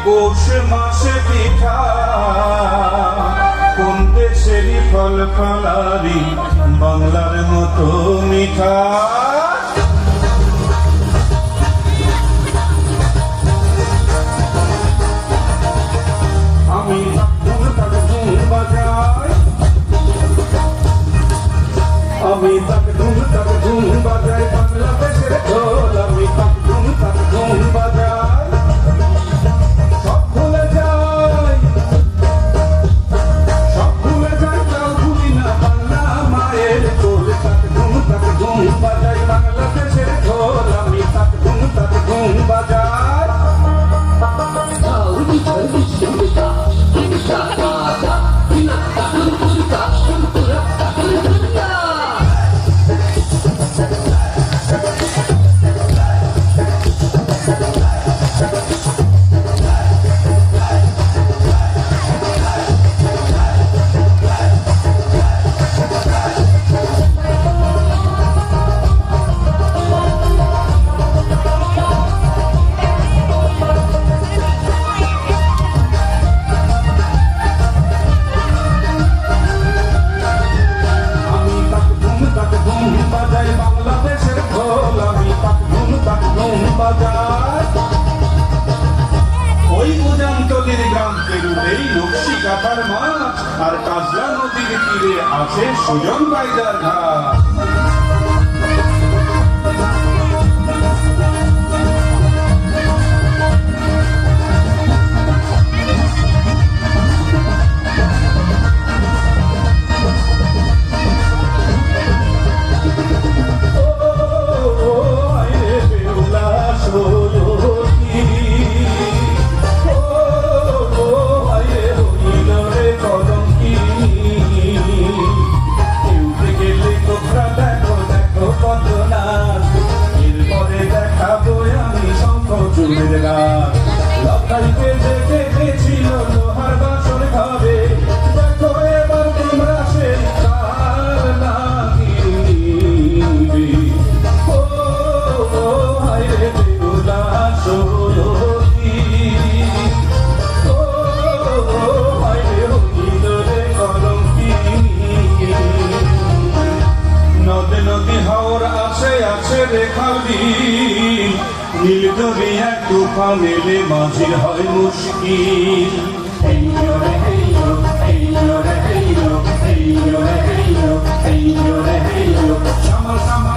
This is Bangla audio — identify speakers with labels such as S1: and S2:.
S1: পৌষ মাসে পিঠা কোন দেশেরই ফল ফলারি বাংলার মতো মিঠা। আমি ধুম তাকে ধুম বাজাই, আমি তাকে ধুম তাকে ধুম বাজাই, বাংলাদেশের ঢোল আমি তাকে ধুম তাকে ধুম বাজাই। সব ভুলে যাই, সব ভুলে যাই, তাও ভুলি না বাংলা মায়ের কোল। তাকে ধুম বাজাই, বাংলাদেশের ঢোল আমি তাকে ধুম বাজাই। ওই উজানতলির গ্রাম পেরুলেই নকশি কাঁথার মাঠ, আর কাজলা নদীর তীরে আছে সুজন বাইদার ঘাট। লতাইতে দেখেছিল লোহার বাসর ঘরে, দেখো এবার তোমরা সেই কাল লাগিবে। ও হায় রে বেহুলা সরতি, ও হায় রে হইল রে কলঙ্কি। নদে নদী হাওর আছে আছে রেখাল বিল, নীল দরিয়া তুফান এলে মাঝির হয় মুশকিল। হেইয়ো রে হেইয়ো, হেইয়ো রে হেইয়ো, হেইয়ো রে হেইয়ো, হেইয়ো রে হেইয়ো, শ্যামা শ্যামা